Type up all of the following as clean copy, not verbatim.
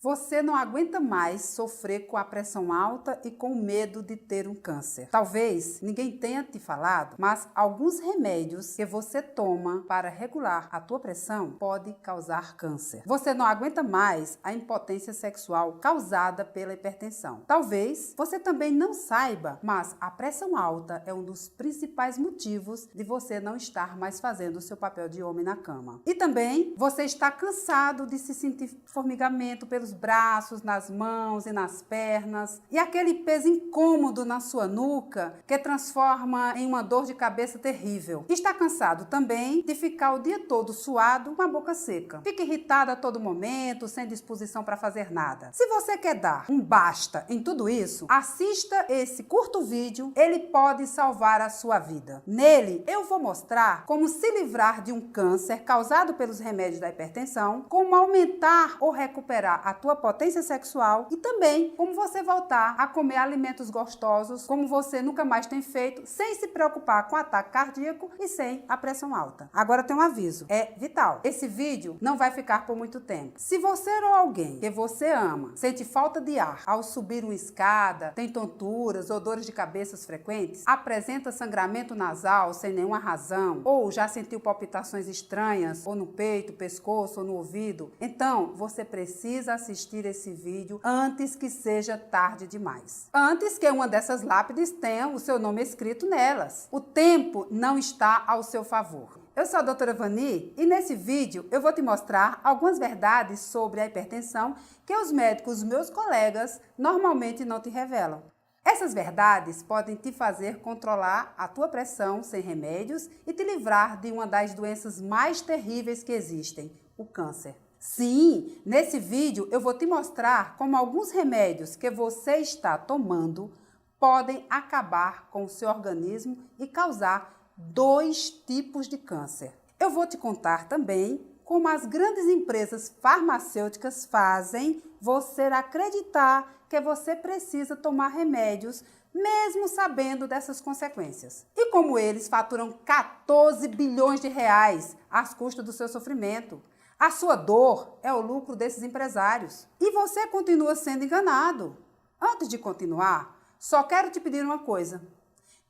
Você não aguenta mais sofrer com a pressão alta e com o medo de ter um câncer. Talvez ninguém tenha te falado, mas alguns remédios que você toma para regular a tua pressão pode causar câncer. Você não aguenta mais a impotência sexual causada pela hipertensão. Talvez você também não saiba, mas a pressão alta é um dos principais motivos de você não estar mais fazendo o seu papel de homem na cama. E também você está cansado de se sentir formigamento pelos braços, nas mãos e nas pernas, e aquele peso incômodo na sua nuca que transforma em uma dor de cabeça terrível. Está cansado também de ficar o dia todo suado com a boca seca. Fica irritado a todo momento, sem disposição para fazer nada. Se você quer dar um basta em tudo isso, assista esse curto vídeo, ele pode salvar a sua vida. Nele, eu vou mostrar como se livrar de um câncer causado pelos remédios da hipertensão, como aumentar ou recuperar a tua potência sexual e também como você voltar a comer alimentos gostosos como você nunca mais tem feito, sem se preocupar com ataque cardíaco e sem a pressão alta. Agora tem um aviso, é vital. Esse vídeo não vai ficar por muito tempo. Se você ou alguém que você ama sente falta de ar ao subir uma escada, tem tonturas ou dores de cabeça frequentes, apresenta sangramento nasal sem nenhuma razão, ou já sentiu palpitações estranhas ou no peito, pescoço ou no ouvido, então você precisa assistir esse vídeo antes que seja tarde demais. Antes que uma dessas lápides tenha o seu nome escrito nelas. O tempo não está ao seu favor. Eu sou a doutora Vani e nesse vídeo eu vou te mostrar algumas verdades sobre a hipertensão que os médicos, meus colegas, normalmente não te revelam. Essas verdades podem te fazer controlar a tua pressão sem remédios e te livrar de uma das doenças mais terríveis que existem, o câncer. Sim, nesse vídeo eu vou te mostrar como alguns remédios que você está tomando podem acabar com o seu organismo e causar 2 tipos de câncer. Eu vou te contar também como as grandes empresas farmacêuticas fazem você acreditar que você precisa tomar remédios mesmo sabendo dessas consequências. E como eles faturam 14 bilhões de reais às custas do seu sofrimento. A sua dor é o lucro desses empresários. E você continua sendo enganado. Antes de continuar, só quero te pedir uma coisa.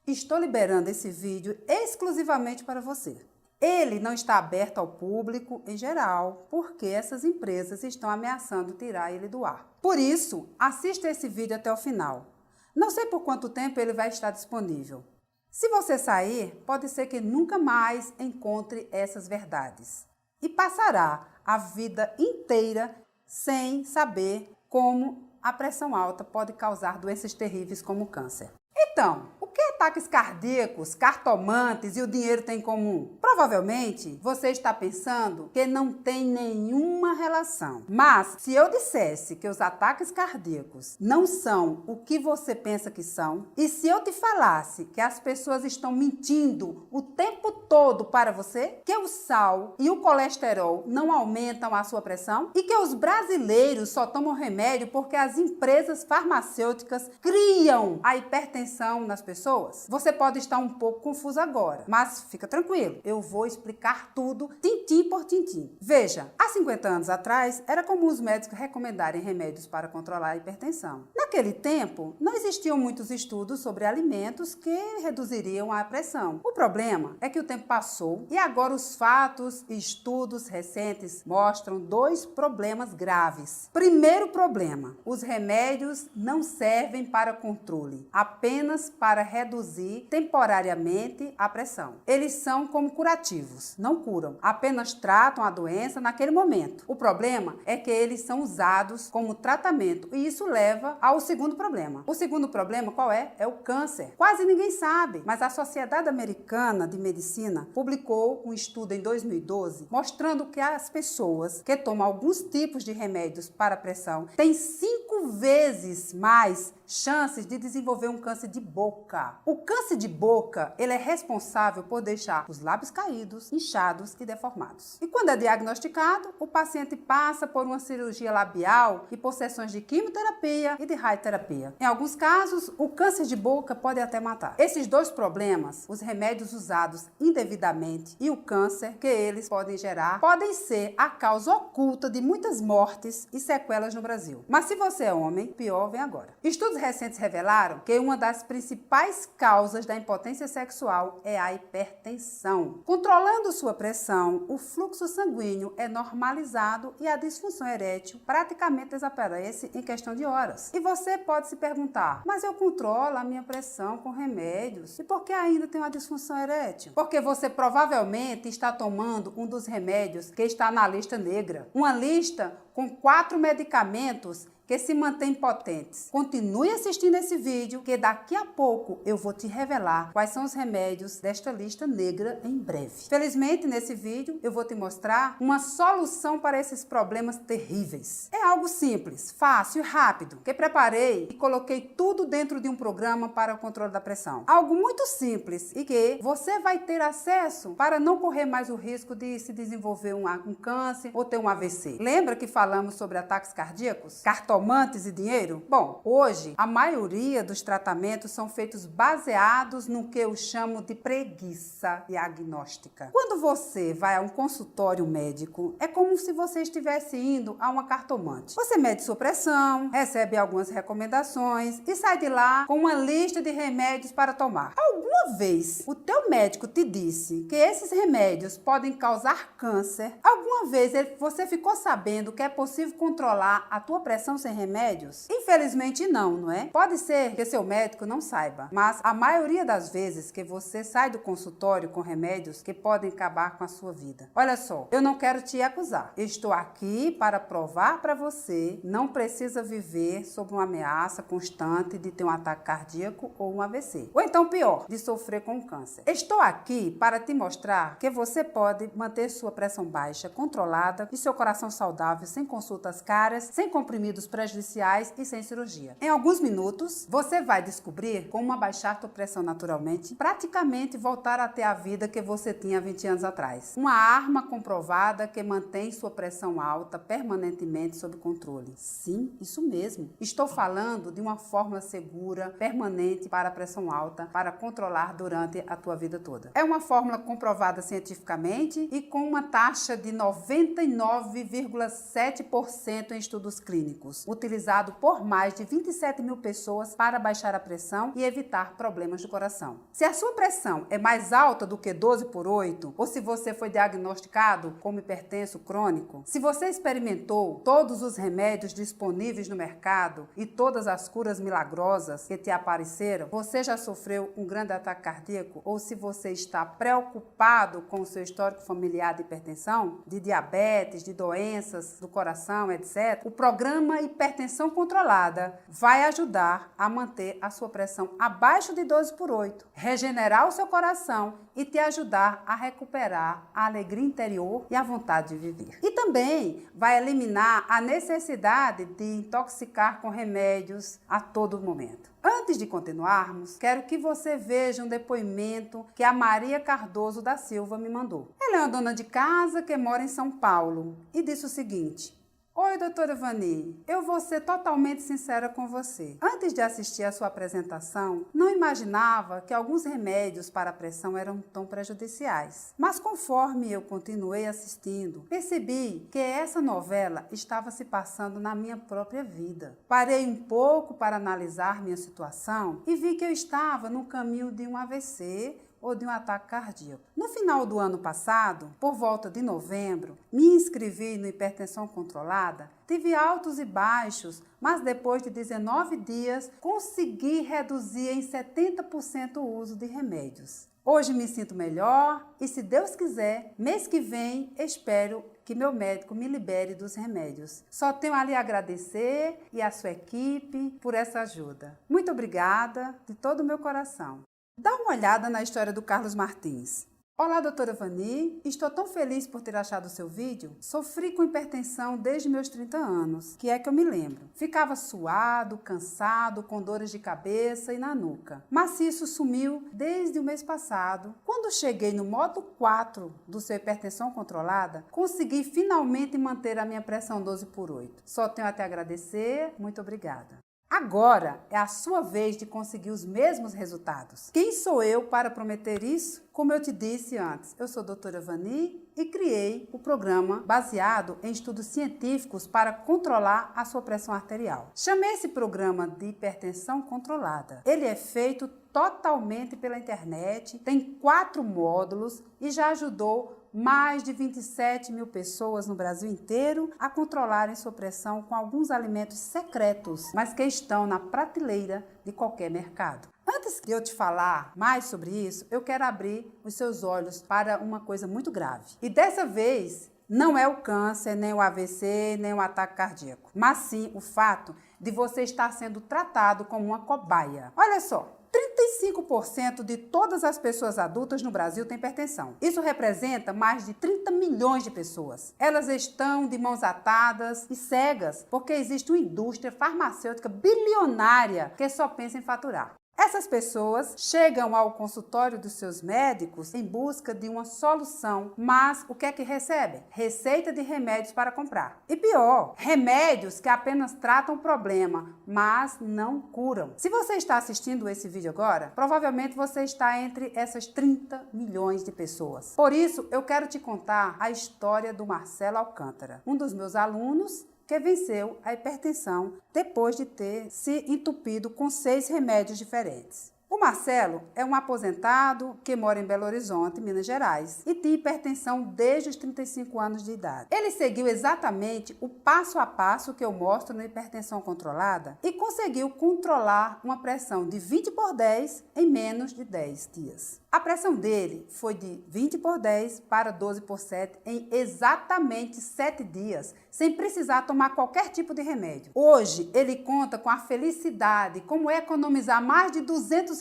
Estou liberando esse vídeo exclusivamente para você. Ele não está aberto ao público em geral, porque essas empresas estão ameaçando tirar ele do ar. Por isso, assista esse vídeo até o final. Não sei por quanto tempo ele vai estar disponível. Se você sair, pode ser que nunca mais encontre essas verdades. E passará a vida inteira sem saber como a pressão alta pode causar doenças terríveis como o câncer. Então, o que ataques cardíacos, cartomantes e o dinheiro têm em comum? Provavelmente você está pensando que não tem nenhuma relação. Mas se eu dissesse que os ataques cardíacos não são o que você pensa que são, e se eu te falasse que as pessoas estão mentindo o tempo todo para você, que o sal e o colesterol não aumentam a sua pressão e que os brasileiros só tomam remédio porque as empresas farmacêuticas criam a hipertensão nas pessoas, você pode estar um pouco confuso agora, mas fica tranquilo, eu vou explicar tudo tintim por tintim. Veja, há 50 anos atrás, era comum os médicos recomendarem remédios para controlar a hipertensão. Naquele tempo, não existiam muitos estudos sobre alimentos que reduziriam a pressão. O problema é que o tempo passou e agora os fatos e estudos recentes mostram 2 problemas graves. Primeiro problema, os remédios não servem para controle, apenas para reduzir temporariamente a pressão. Eles são como curativos, não curam, apenas tratam a doença naquele momento. O problema é que eles são usados como tratamento e isso leva ao segundo problema. O segundo problema qual é? É o câncer. Quase ninguém sabe, mas a Sociedade Americana de Medicina publicou um estudo em 2012 mostrando que as pessoas que tomam alguns tipos de remédios para a pressão têm 5 vezes mais chances de desenvolver um câncer de boca. diagnosticar. O câncer de boca, ele é responsável por deixar os lábios caídos, inchados e deformados. E quando é diagnosticado, o paciente passa por uma cirurgia labial e por sessões de quimioterapia e de radioterapia. Em alguns casos, o câncer de boca pode até matar. Esses dois problemas, os remédios usados indevidamente e o câncer que eles podem gerar, podem ser a causa oculta de muitas mortes e sequelas no Brasil. Mas se você é homem, pior vem agora. Estudos recentes revelaram que uma das principais causas da impotência sexual é a hipertensão. Controlando sua pressão, o fluxo sanguíneo é normalizado e a disfunção erétil praticamente desaparece em questão de horas. E você pode se perguntar, mas eu controlo a minha pressão com remédios, e por que ainda tem uma disfunção erétil? Porque você provavelmente está tomando um dos remédios que está na lista negra. Uma lista com 4 medicamentos que se mantêm potentes. Continue assistindo esse vídeo, que daqui a pouco eu vou te revelar quais são os remédios desta lista negra em breve. Felizmente, nesse vídeo, eu vou te mostrar uma solução para esses problemas terríveis. É algo simples, fácil e rápido, que preparei e coloquei tudo dentro de um programa para o controle da pressão. Algo muito simples e que você vai ter acesso para não correr mais o risco de se desenvolver um câncer ou ter um AVC. Lembra que falamos sobre ataques cardíacos? Cartomantes e dinheiro? Bom, hoje a maioria dos tratamentos são feitos baseados no que eu chamo de preguiça diagnóstica. Quando você vai a um consultório médico, é como se você estivesse indo a uma cartomante. Você mede sua pressão, recebe algumas recomendações e sai de lá com uma lista de remédios para tomar. Alguma vez o teu médico te disse que esses remédios podem causar câncer? Alguma vez você ficou sabendo que é possível controlar a tua pressão sem remédios? Infelizmente não é? Pode ser que seu médico não saiba, mas a maioria das vezes que você sai do consultório com remédios que podem acabar com a sua vida. Olha só, eu não quero te acusar. Eu estou aqui para provar para você, não precisa viver sob uma ameaça constante de ter um ataque cardíaco ou um AVC. Ou então pior, de sofrer com câncer. Estou aqui para te mostrar que você pode manter sua pressão baixa, controlada e seu coração saudável, sem consultas caras, sem comprimidos prejudiciais e sem cirurgia. Em alguns minutos, você vai descobrir como abaixar sua pressão naturalmente, praticamente voltar a ter a vida que você tinha 20 anos atrás. Uma arma comprovada que mantém sua pressão alta permanentemente sob controle. Sim, isso mesmo. Estou falando de uma fórmula segura, permanente para a pressão alta, para controlar durante a tua vida toda. É uma fórmula comprovada cientificamente e com uma taxa de 99,7% em estudos clínicos, utilizado por mais de 27 mil pessoas para baixar a pressão e evitar problemas do coração. Se a sua pressão é mais alta do que 12/8, ou se você foi diagnosticado como hipertenso crônico, se você experimentou todos os remédios disponíveis no mercado e todas as curas milagrosas que te apareceram, você já sofreu um grande ataque cardíaco, ou se você está preocupado com o seu histórico familiar de hipertensão, de diabetes, de doenças do coração, etc., o programa Hipertensão Controlada vai ajudar a manter a sua pressão abaixo de 12/8, regenerar o seu coração e te ajudar a recuperar a alegria interior e a vontade de viver. E também vai eliminar a necessidade de intoxicar com remédios a todo momento. Antes de continuarmos, quero que você veja um depoimento que a Maria Cardoso da Silva me mandou. Ela é uma dona de casa que mora em São Paulo e disse o seguinte: Oi, doutora Vani, eu vou ser totalmente sincera com você. Antes de assistir a sua apresentação, não imaginava que alguns remédios para a pressão eram tão prejudiciais. Mas conforme eu continuei assistindo, percebi que essa novela estava se passando na minha própria vida. Parei um pouco para analisar minha situação e vi que eu estava no caminho de um AVC ou de um ataque cardíaco. No final do ano passado, por volta de novembro, me inscrevi no Hipertensão Controlada, tive altos e baixos, mas depois de 19 dias, consegui reduzir em 70% o uso de remédios. Hoje me sinto melhor e, se Deus quiser, mês que vem, espero que meu médico me libere dos remédios. Só tenho a lhe agradecer e a sua equipe por essa ajuda. Muito obrigada de todo o meu coração. Dá uma olhada na história do Carlos Martins. Olá, doutora Vani. Estou tão feliz por ter achado o seu vídeo. Sofri com hipertensão desde meus 30 anos, que é que eu me lembro. Ficava suado, cansado, com dores de cabeça e na nuca. Mas isso sumiu desde o mês passado. Quando cheguei no modo 4 do seu hipertensão controlada, consegui finalmente manter a minha pressão 12/8. Só tenho a te agradecer. Muito obrigada. Agora é a sua vez de conseguir os mesmos resultados. Quem sou eu para prometer isso? Como eu te disse antes, eu sou a doutora Vani e criei o programa baseado em estudos científicos para controlar a sua pressão arterial. Chamei esse programa de hipertensão controlada. Ele é feito totalmente pela internet, tem 4 módulos e já ajudou mais de 27 mil pessoas no Brasil inteiro a controlarem sua pressão com alguns alimentos secretos, mas que estão na prateleira de qualquer mercado. Antes de eu te falar mais sobre isso, eu quero abrir os seus olhos para uma coisa muito grave. E dessa vez, não é o câncer, nem o AVC, nem o ataque cardíaco, mas sim o fato de você estar sendo tratado como uma cobaia. Olha só. 35% de todas as pessoas adultas no Brasil têm hipertensão. Isso representa mais de 30 milhões de pessoas. Elas estão de mãos atadas e cegas porque existe uma indústria farmacêutica bilionária que só pensa em faturar. Essas pessoas chegam ao consultório dos seus médicos em busca de uma solução, mas o que é que recebem? Receita de remédios para comprar. E pior, remédios que apenas tratam o problema, mas não curam. Se você está assistindo esse vídeo agora, provavelmente você está entre essas 30 milhões de pessoas. Por isso, eu quero te contar a história do Marcelo Alcântara, um dos meus alunos que venceu a hipertensão depois de ter se entupido com 6 remédios diferentes. O Marcelo é um aposentado que mora em Belo Horizonte, Minas Gerais, e tem hipertensão desde os 35 anos de idade. Ele seguiu exatamente o passo a passo que eu mostro na hipertensão controlada e conseguiu controlar uma pressão de 20/10 em menos de 10 dias. A pressão dele foi de 20/10 para 12/7 em exatamente 7 dias, sem precisar tomar qualquer tipo de remédio. Hoje, ele conta com a felicidade, como economizar mais de R$200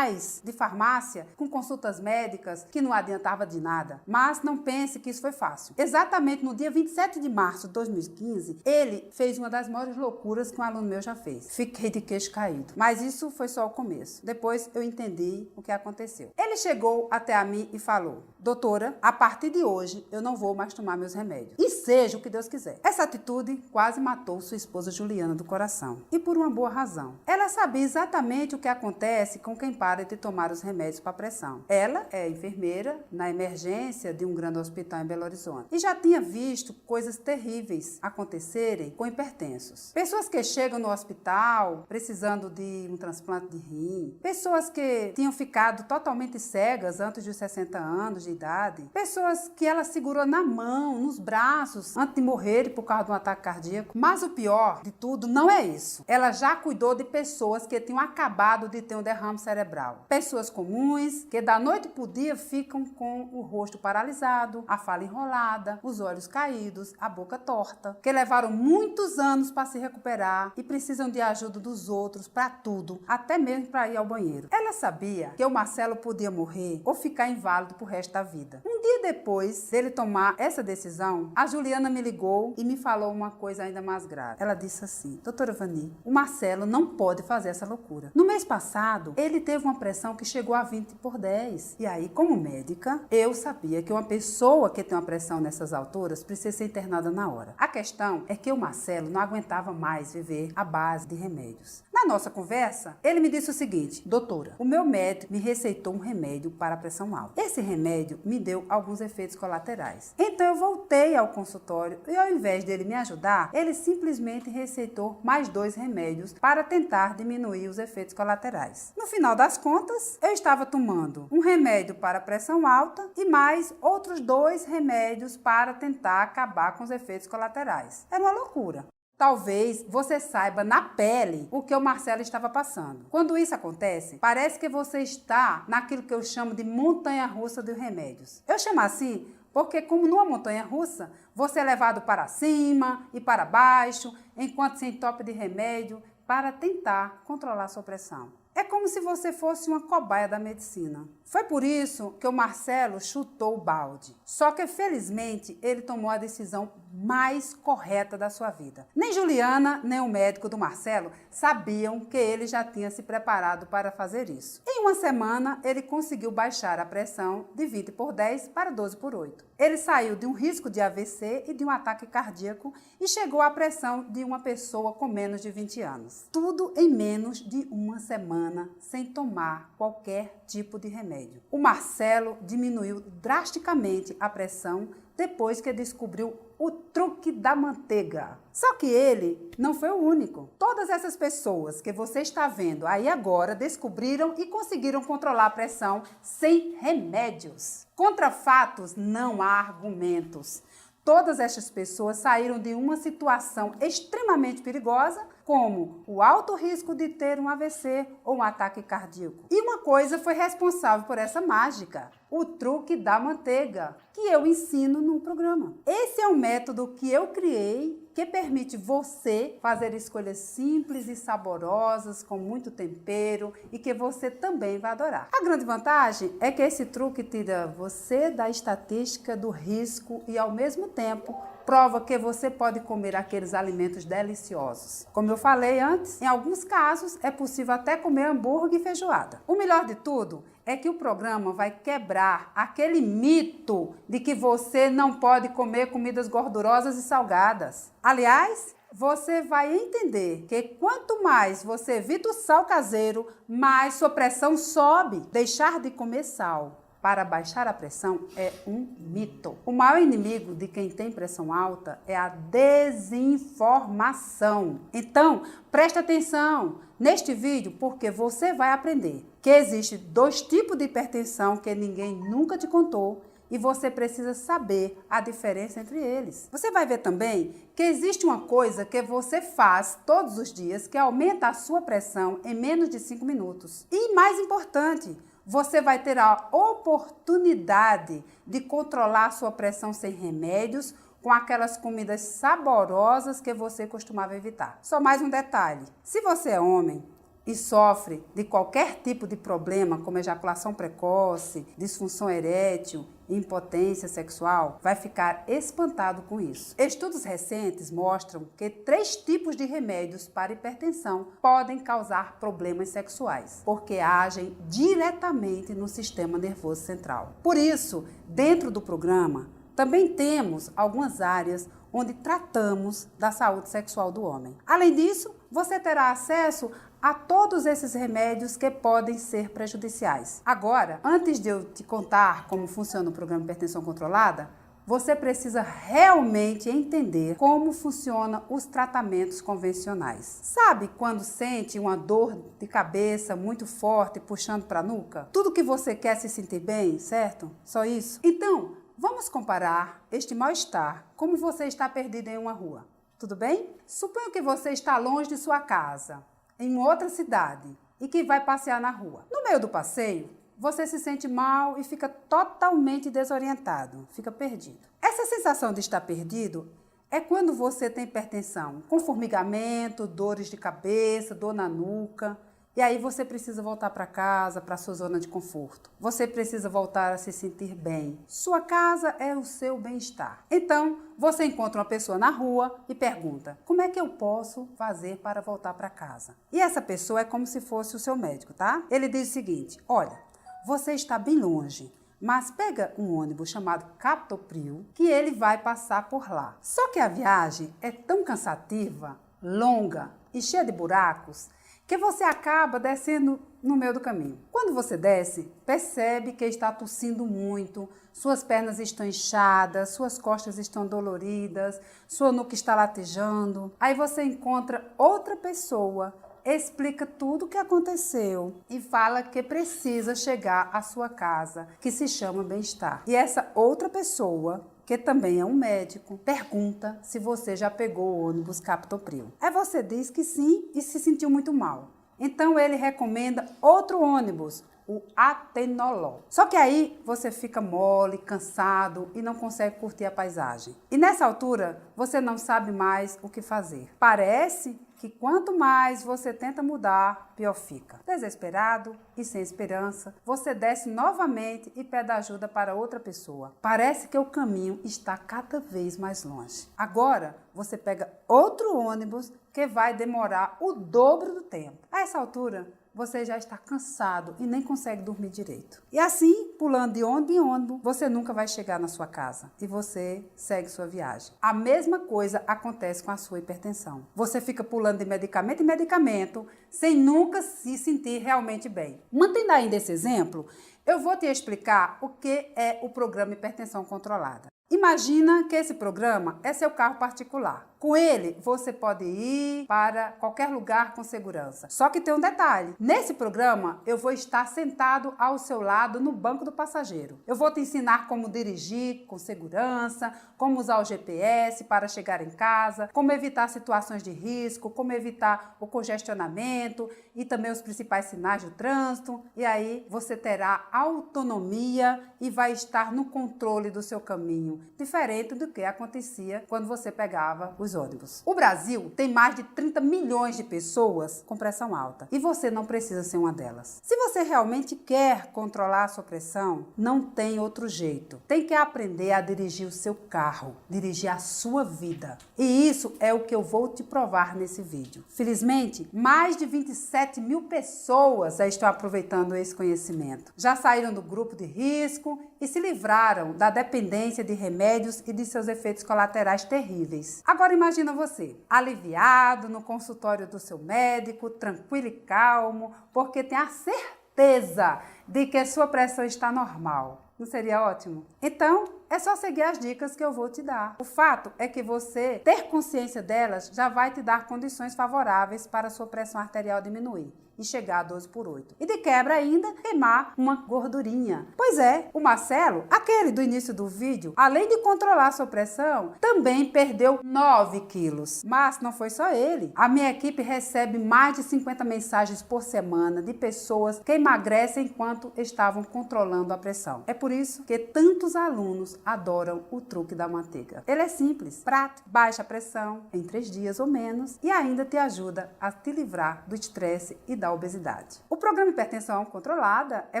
de farmácia com consultas médicas que não adiantava de nada. Mas não pense que isso foi fácil. Exatamente no dia 27 de março de 2015, ele fez uma das maiores loucuras que um aluno meu já fez. Fiquei de queixo caído. Mas isso foi só o começo. Depois eu entendi o que aconteceu. Ele chegou até a mim e falou: doutora, a partir de hoje eu não vou mais tomar meus remédios. E seja o que Deus quiser. Essa atitude quase matou sua esposa Juliana do coração. E por uma boa razão. Ela sabia exatamente o que acontece com quem para de tomar os remédios para pressão. Ela é enfermeira na emergência de um grande hospital em Belo Horizonte. E já tinha visto coisas terríveis acontecerem com hipertensos. Pessoas que chegam no hospital precisando de um transplante de rim. Pessoas que tinham ficado totalmente cegas antes dos 60 anos de idade. Pessoas que ela segurou na mão, nos braços, antes de morrer por causa de um ataque cardíaco. Mas o pior de tudo não é isso. Ela já cuidou de pessoas que tinham acabado de ter um derrame cerebral. Pessoas comuns que da noite pro dia ficam com o rosto paralisado, a fala enrolada, os olhos caídos, a boca torta. Que levaram muitos anos para se recuperar e precisam de ajuda dos outros para tudo, até mesmo para ir ao banheiro. Ela sabia que o Marcelo podia morrer ou ficar inválido pro resto da vida. Um dia depois dele tomar essa decisão, a Juliana me ligou e me falou uma coisa ainda mais grave. Ela disse assim: doutora Vani, o Marcelo não pode fazer essa loucura. No mês passado, ele teve uma pressão que chegou a 20/10. E aí, como médica, eu sabia que uma pessoa que tem uma pressão nessas alturas precisa ser internada na hora. A questão é que o Marcelo não aguentava mais viver à base de remédios. Na nossa conversa, ele me disse o seguinte: doutora, o meu médico me receitou um remédio para a pressão alta. Esse remédio me deu alguns efeitos colaterais. Então eu voltei ao consultório e, ao invés dele me ajudar, ele simplesmente receitou mais 2 remédios para tentar diminuir os efeitos colaterais. No final das contas, eu estava tomando um remédio para a pressão alta e mais outros 2 remédios para tentar acabar com os efeitos colaterais. Era uma loucura. Talvez você saiba na pele o que o Marcelo estava passando. Quando isso acontece, parece que você está naquilo que eu chamo de montanha-russa de remédios. Eu chamo assim porque, como numa montanha-russa, você é levado para cima e para baixo, enquanto se entope de remédio para tentar controlar sua pressão. É É como se você fosse uma cobaia da medicina. Foi por isso que o Marcelo chutou o balde. Só que, felizmente, ele tomou a decisão mais correta da sua vida. Nem Juliana, nem o médico do Marcelo sabiam que ele já tinha se preparado para fazer isso. Em uma semana, ele conseguiu baixar a pressão de 20/10 para 12/8. Ele saiu de um risco de AVC e de um ataque cardíaco e chegou à pressão de uma pessoa com menos de 20 anos. Tudo em menos de uma semana, sem tomar qualquer tipo de remédio. O Marcelo diminuiu drasticamente a pressão depois que descobriu o truque da manteiga. Só que ele não foi o único. Todas essas pessoas que você está vendo aí agora descobriram e conseguiram controlar a pressão sem remédios. Contra fatos não há argumentos. Todas estas pessoas saíram de uma situação extremamente perigosa, como o alto risco de ter um AVC ou um ataque cardíaco. E uma coisa foi responsável por essa mágica: o truque da manteiga, que eu ensino no programa. Esse é um método que eu criei que permite você fazer escolhas simples e saborosas, com muito tempero e que você também vai adorar. A grande vantagem é que esse truque tira você da estatística do risco e, ao mesmo tempo, prova que você pode comer aqueles alimentos deliciosos. Como eu falei antes, em alguns casos é possível até comer hambúrguer e feijoada. O melhor de tudo é que o programa vai quebrar aquele mito de que você não pode comer comidas gordurosas e salgadas. Aliás, você vai entender que quanto mais você evita o sal caseiro, mais sua pressão sobe. Deixar de comer sal para baixar a pressão é um mito. O maior inimigo de quem tem pressão alta é a desinformação. Então, preste atenção neste vídeo, porque você vai aprender que existe 2 tipos de hipertensão que ninguém nunca te contou e você precisa saber a diferença entre eles. Você vai ver também que existe uma coisa que você faz todos os dias que aumenta a sua pressão em menos de 5 minutos. E mais importante, você vai ter a oportunidade de controlar a sua pressão sem remédios, com aquelas comidas saborosas que você costumava evitar. Só mais um detalhe: se você é homem e sofre de qualquer tipo de problema, como ejaculação precoce, disfunção erétil, impotência sexual, vai ficar espantado com isso. Estudos recentes mostram que 3 tipos de remédios para hipertensão podem causar problemas sexuais, porque agem diretamente no sistema nervoso central. Por isso, dentro do programa, também temos algumas áreas onde tratamos da saúde sexual do homem. Além disso, você terá acesso a todos esses remédios que podem ser prejudiciais. Agora, antes de eu te contar como funciona o programa Hipertensão Controlada, você precisa realmente entender como funcionam os tratamentos convencionais. Sabe quando sente uma dor de cabeça muito forte puxando para a nuca? Tudo que você quer se sentir bem, certo? Só isso? Então, vamos comparar este mal-estar como você está perdido em uma rua. Tudo bem? Suponha que você está longe de sua casa, em outra cidade, e que vai passear na rua. No meio do passeio, você se sente mal e fica totalmente desorientado, fica perdido. Essa sensação de estar perdido é quando você tem hipertensão, com formigamento, dores de cabeça, dor na nuca. E aí você precisa voltar para casa, para sua zona de conforto. Você precisa voltar a se sentir bem. Sua casa é o seu bem-estar. Então, você encontra uma pessoa na rua e pergunta: como é que eu posso fazer para voltar para casa? E essa pessoa é como se fosse o seu médico, tá? Ele diz o seguinte: olha, você está bem longe, mas pega um ônibus chamado Captopril que ele vai passar por lá. Só que a viagem é tão cansativa, longa e cheia de buracos que você acaba descendo no meio do caminho. Quando você desce, percebe que está tossindo muito, suas pernas estão inchadas, suas costas estão doloridas, sua nuca está latejando. Aí você encontra outra pessoa, explica tudo o que aconteceu e fala que precisa chegar à sua casa, que se chama Bem-Estar. E essa outra pessoa, que também é um médico, pergunta se você já pegou o ônibus Captopril. Aí você diz que sim e se sentiu muito mal. Então ele recomenda outro ônibus, o atenolol. Só que aí você fica mole, cansado e não consegue curtir a paisagem. E nessa altura, você não sabe mais o que fazer. Parece que quanto mais você tenta mudar, pior fica. Desesperado e sem esperança, você desce novamente e pede ajuda para outra pessoa. Parece que o caminho está cada vez mais longe. Agora, você pega outro ônibus que vai demorar o dobro do tempo. A essa altura, você já está cansado e nem consegue dormir direito. E assim, pulando de ônibus em ônibus, você nunca vai chegar na sua casa e você segue sua viagem. A mesma coisa acontece com a sua hipertensão. Você fica pulando de medicamento em medicamento sem nunca se sentir realmente bem. Mantendo ainda esse exemplo, eu vou te explicar o que é o programa Hipertensão Controlada. Imagina que esse programa é seu carro particular. Com ele, você pode ir para qualquer lugar com segurança. Só que tem um detalhe. Nesse programa, eu vou estar sentado ao seu lado no banco do passageiro. Eu vou te ensinar como dirigir com segurança, como usar o GPS para chegar em casa, como evitar situações de risco, como evitar o congestionamento e também os principais sinais do trânsito. E aí, você terá autonomia e vai estar no controle do seu caminho, diferente do que acontecia quando você pegava os ônibus. O Brasil tem mais de 30 milhões de pessoas com pressão alta e você não precisa ser uma delas. Se você realmente quer controlar a sua pressão, não tem outro jeito. Tem que aprender a dirigir o seu carro, dirigir a sua vida. E isso é o que eu vou te provar nesse vídeo. Felizmente, mais de 27 mil pessoas já estão aproveitando esse conhecimento. Já saíram do grupo de risco e se livraram da dependência de remédios e de seus efeitos colaterais terríveis. Agora imagina você, aliviado no consultório do seu médico, tranquilo e calmo, porque tem a certeza de que a sua pressão está normal. Não seria ótimo? Então, é só seguir as dicas que eu vou te dar. O fato é que você ter consciência delas já vai te dar condições favoráveis para a sua pressão arterial diminuir e chegar a 12/8. E de quebra ainda, queimar uma gordurinha. Pois é, o Marcelo, aquele do início do vídeo, além de controlar a sua pressão, também perdeu 9 quilos. Mas não foi só ele. A minha equipe recebe mais de 50 mensagens por semana de pessoas que emagrecem enquanto estavam controlando a pressão. É por isso que tantos alunos adoram o truque da manteiga. Ele é simples, prático, baixa a pressão em 3 dias ou menos e ainda te ajuda a te livrar do estresse e da obesidade. O programa Hipertensão Controlada é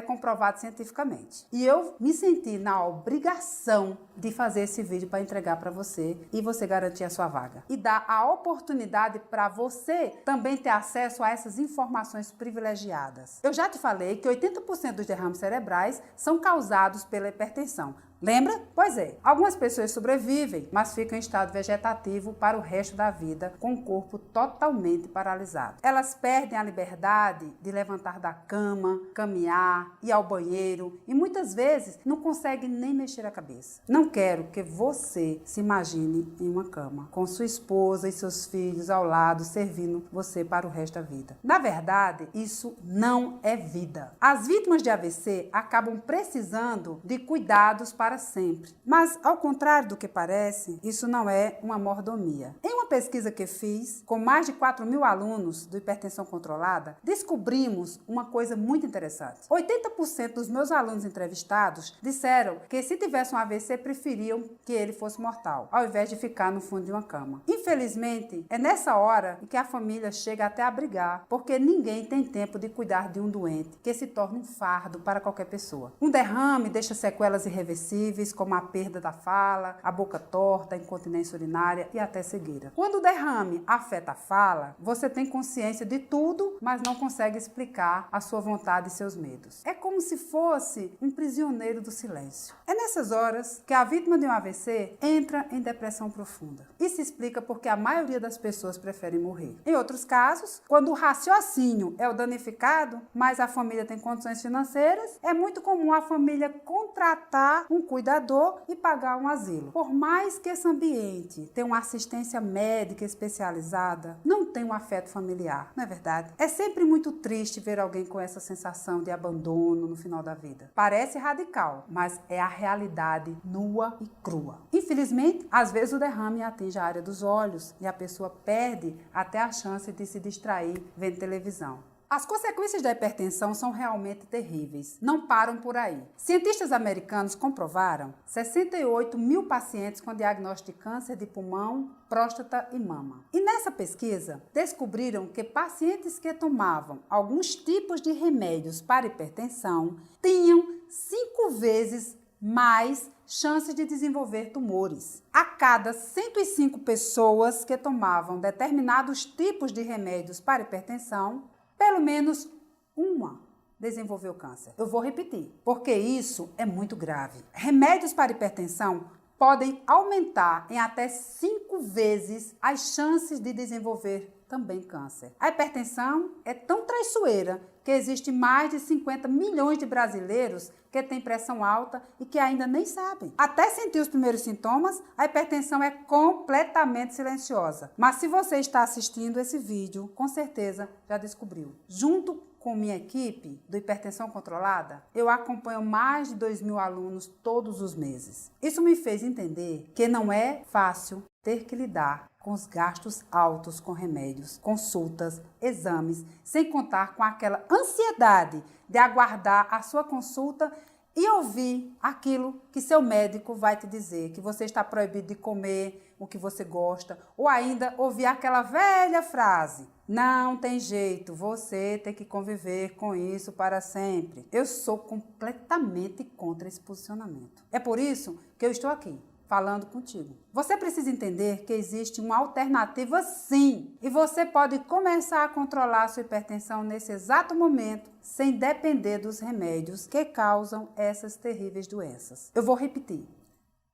comprovado cientificamente. E eu me senti na obrigação de fazer esse vídeo para entregar para você e você garantir a sua vaga. E dar a oportunidade para você também ter acesso a essas informações privilegiadas. Eu já te falei que 80% dos derrames cerebrais são causados pela hipertensão. Lembra? Pois é. Algumas pessoas sobrevivem, mas ficam em estado vegetativo para o resto da vida, com o corpo totalmente paralisado. Elas perdem a liberdade de levantar da cama, caminhar, ir ao banheiro e muitas vezes não conseguem nem mexer a cabeça. Não quero que você se imagine em uma cama, com sua esposa e seus filhos ao lado, servindo você para o resto da vida. Na verdade, isso não é vida. As vítimas de AVC acabam precisando de cuidados para sempre. Mas, ao contrário do que parece, isso não é uma mordomia. Em uma pesquisa que fiz com mais de 4 mil alunos do Hipertensão Controlada, descobrimos uma coisa muito interessante. 80% dos meus alunos entrevistados disseram que se tivesse um AVC, preferiam que ele fosse mortal, ao invés de ficar no fundo de uma cama. Infelizmente, é nessa hora que a família chega até a brigar, porque ninguém tem tempo de cuidar de um doente, que se torna um fardo para qualquer pessoa. Um derrame deixa sequelas irreversíveis, como a perda da fala, a boca torta, a incontinência urinária e até cegueira. Quando o derrame afeta a fala, você tem consciência de tudo, mas não consegue explicar a sua vontade e seus medos. É como se fosse um prisioneiro do silêncio. É nessas horas que a vítima de um AVC entra em depressão profunda. Isso explica porque a maioria das pessoas preferem morrer. Em outros casos, quando o raciocínio é o danificado, mas a família tem condições financeiras, é muito comum a família contratar um cuidador e pagar um asilo. Por mais que esse ambiente tenha uma assistência médica especializada, não tem um afeto familiar, não é verdade? É sempre muito triste ver alguém com essa sensação de abandono no final da vida. Parece radical, mas é a realidade nua e crua. Infelizmente, às vezes o derrame atinge a área dos olhos e a pessoa perde até a chance de se distrair vendo televisão. As consequências da hipertensão são realmente terríveis. Não param por aí. Cientistas americanos comprovaram 68 mil pacientes com diagnóstico de câncer de pulmão, próstata e mama. E nessa pesquisa, descobriram que pacientes que tomavam alguns tipos de remédios para hipertensão tinham 5 vezes mais chances de desenvolver tumores. A cada 105 pessoas que tomavam determinados tipos de remédios para hipertensão, pelo menos uma desenvolveu câncer. Eu vou repetir, porque isso é muito grave. Remédios para hipertensão podem aumentar em até 5 vezes as chances de desenvolver também câncer. A hipertensão é tão traiçoeira que existe mais de 50 milhões de brasileiros que têm pressão alta e que ainda nem sabem. Até sentir os primeiros sintomas, a hipertensão é completamente silenciosa. Mas se você está assistindo esse vídeo, com certeza já descobriu. Junto com minha equipe do Hipertensão Controlada, eu acompanho mais de 2.000 alunos todos os meses. Isso me fez entender que não é fácil ter que lidar com os gastos altos com remédios, consultas, exames, sem contar com aquela ansiedade de aguardar a sua consulta e ouvir aquilo que seu médico vai te dizer, que você está proibido de comer o que você gosta, ou ainda ouvir aquela velha frase: não tem jeito, você tem que conviver com isso para sempre. Eu sou completamente contra esse posicionamento. É por isso que eu estou aqui, falando contigo. Você precisa entender que existe uma alternativa sim, e você pode começar a controlar a sua hipertensão nesse exato momento, sem depender dos remédios que causam essas terríveis doenças. Eu vou repetir.